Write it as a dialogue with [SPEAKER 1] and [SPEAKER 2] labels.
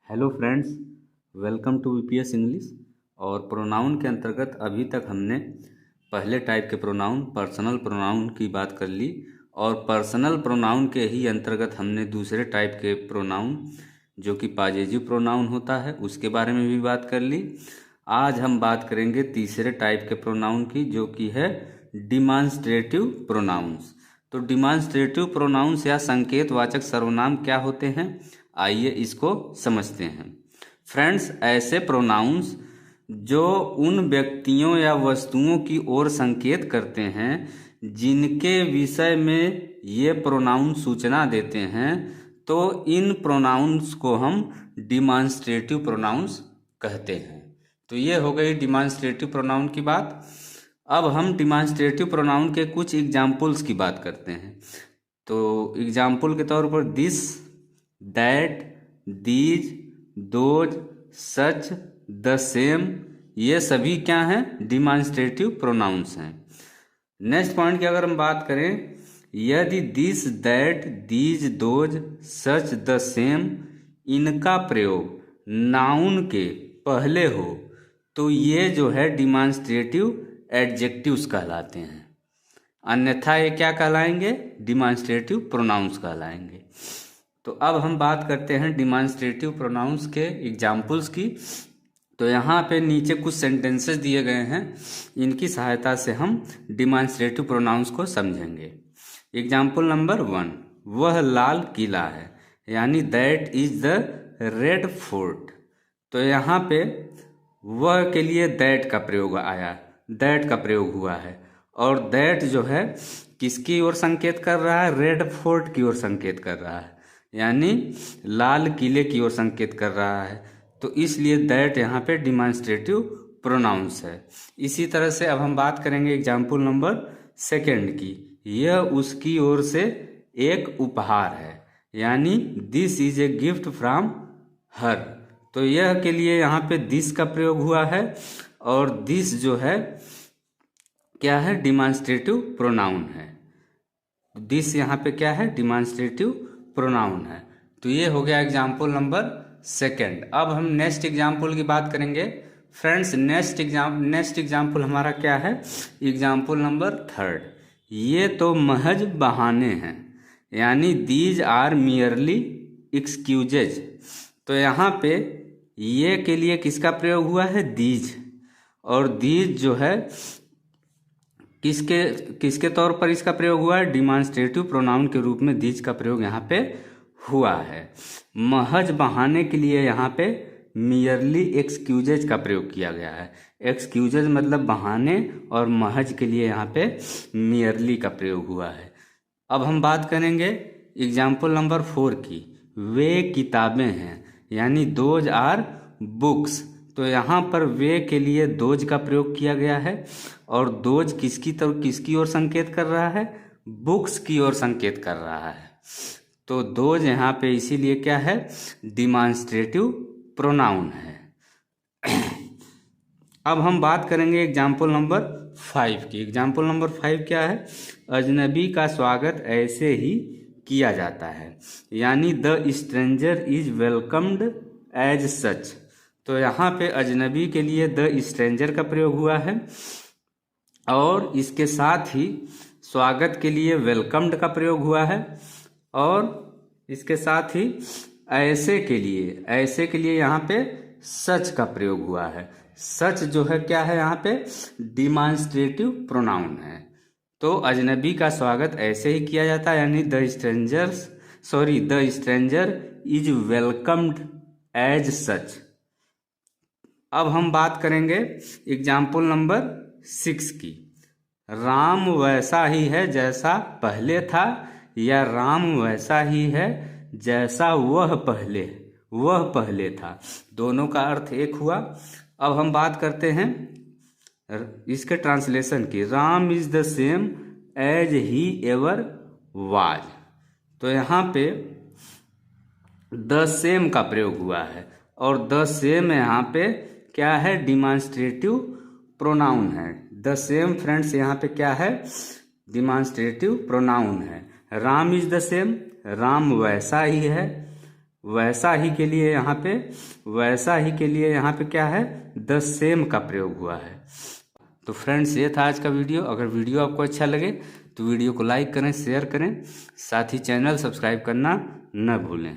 [SPEAKER 1] Hello friends, welcome to VPS English. और pronoun के अंतर्गत अभी तक हमने पहले टाइप के प्रोनाउन पर्सनल प्रोनाउन की बात कर ली और पर्सनल प्रोनाउन के ही अंतर्गत हमने दूसरे टाइप के प्रोनाउन जो कि पॉजिटिव प्रोनाउन होता है उसके बारे में भी बात कर ली। आज हम बात करेंगे तीसरे टाइप के प्रोनाउन की जो कि है डिमॉन्स्ट्रेटिव प्रोनाउंस। तो डिमॉन्स्ट्रेटिव प्रोनाउंस या संकेतवाचक सर्वनाम क्या होते हैं, आइए इसको समझते हैं। फ्रेंड्स, ऐसे प्रोनाउंस जो उन व्यक्तियों या वस्तुओं की ओर संकेत करते हैं जिनके विषय में ये प्रोनाउन सूचना देते हैं, तो इन प्रोनाउंस को हम डिमॉन्स्ट्रेटिव प्रोनाउंस कहते हैं। तो ये हो गई डिमॉन्स्ट्रेटिव प्रोनाउन की बात। अब हम डिमॉन्स्ट्रेटिव प्रोनाउन के कुछ एग्जाम्पल्स की बात करते हैं। तो एग्जाम्पल के तौर पर this, that, these, those, such, the same, ये सभी क्या हैं, डिमॉन्स्ट्रेटिव प्रोनाउंस हैं। नेक्स्ट पॉइंट की अगर हम बात करें, यदि this, that, these, those, such, the same इनका प्रयोग नाउन के पहले हो तो ये जो है डिमॉन्स्ट्रेटिव एडजेक्टिव्स कहलाते हैं, अन्यथा ये क्या कहलाएंगे, डिमॉन्स्ट्रेटिव प्रोनाउंस कहलाएंगे। तो अब हम बात करते हैं डिमॉन्स्ट्रेटिव प्रोनाउंस के एग्जाम्पल्स की। तो यहाँ पे नीचे कुछ सेंटेंसेस दिए गए हैं, इनकी सहायता से हम डिमॉन्स्ट्रेटिव प्रोनाउंस को समझेंगे। एग्जाम्पल नंबर 1, वह लाल किला है, यानी that is the red fort. तो यहाँ पे वह के लिए दैट का प्रयोग आया, दैट का प्रयोग हुआ है, और दैट जो है किसकी ओर संकेत कर रहा है, रेड फोर्ट की ओर संकेत कर रहा है, यानी लाल किले की ओर संकेत कर रहा है। तो इसलिए दैट यहाँ पे डिमॉन्स्ट्रेटिव प्रोनाउंस है। इसी तरह से अब हम बात करेंगे एग्जाम्पल नंबर 2 की, यह उसकी ओर से एक उपहार है, यानी this is a gift from her. तो यह के लिए यहाँ पे दिस का प्रयोग हुआ है, और दिस जो है क्या है, डिमॉन्स्ट्रेटिव प्रोनाउन है। दिस यहाँ पे क्या है, डिमॉन्स्ट्रेटिव प्रोनाउन है। तो ये हो गया एग्जाम्पल नंबर 2। अब हम नेक्स्ट एग्जाम्पल की बात करेंगे। फ्रेंड्स, नेक्स्ट एग्जाम्पल हमारा क्या है, एग्जाम्पल नंबर 3, ये तो महज बहाने हैं, यानी दीज आर मियरली एक्सक्यूजेज। तो यहाँ पे ये के लिए किसका प्रयोग हुआ है, दीज, और दीज जो है किसके तौर पर इसका प्रयोग हुआ है, डिमॉन्स्ट्रेटिव प्रोनाउन के रूप में दीज का प्रयोग यहाँ पे हुआ है। महज बहाने के लिए यहाँ पे मियरली एक्सक्यूजेज का प्रयोग किया गया है। एक्सक्यूजेज मतलब बहाने, और महज के लिए यहाँ पे मियरली का प्रयोग हुआ है। अब हम बात करेंगे एग्जाम्पल नंबर 4 की, वे किताबें हैं, यानी दोज आर बुक्स। तो यहाँ पर वे के लिए दोज का प्रयोग किया गया है, और दोज किसकी ओर संकेत कर रहा है, बुक्स की ओर संकेत कर रहा है। तो दोज यहाँ पे इसीलिए क्या है, डिमॉन्स्ट्रेटिव प्रोनाउन है। अब हम बात करेंगे एग्जाम्पल नंबर 5 की। एग्जाम्पल नंबर 5 क्या है, अजनबी का स्वागत ऐसे ही किया जाता है, यानी the stranger is welcomed as such. तो यहाँ पे अजनबी के लिए द स्ट्रेंजर का प्रयोग हुआ है, और इसके साथ ही स्वागत के लिए वेलकम्ड का प्रयोग हुआ है, और इसके साथ ही ऐसे के लिए यहाँ पे सच का प्रयोग हुआ है। सच जो है क्या है, यहाँ पे डिमॉन्स्ट्रेटिव प्रोनाउन है। तो अजनबी का स्वागत ऐसे ही किया जाता है, यानी the stranger is welcomed as such. अब हम बात करेंगे एग्जाम्पल नंबर 6 की, राम वैसा ही है जैसा पहले था, या राम वैसा ही है जैसा वह पहले था। दोनों का अर्थ एक हुआ। अब हम बात करते हैं इसके ट्रांसलेशन की, Ram is the same as he ever was. तो यहाँ पे द सेम का प्रयोग हुआ है, और द सेम यहाँ पे क्या है, डिमॉन्स्ट्रेटिव प्रोनाउन है। द सेम फ्रेंड्स यहाँ पे क्या है, डिमॉन्स्ट्रेटिव प्रोनाउन है। Ram is the same, Ram वैसा ही है, वैसा ही के लिए यहाँ पे क्या है, द सेम का प्रयोग हुआ है। तो फ्रेंड्स, ये था आज का वीडियो। अगर वीडियो आपको अच्छा लगे तो वीडियो को लाइक करें, शेयर करें, साथ ही चैनल सब्सक्राइब करना न भूलें।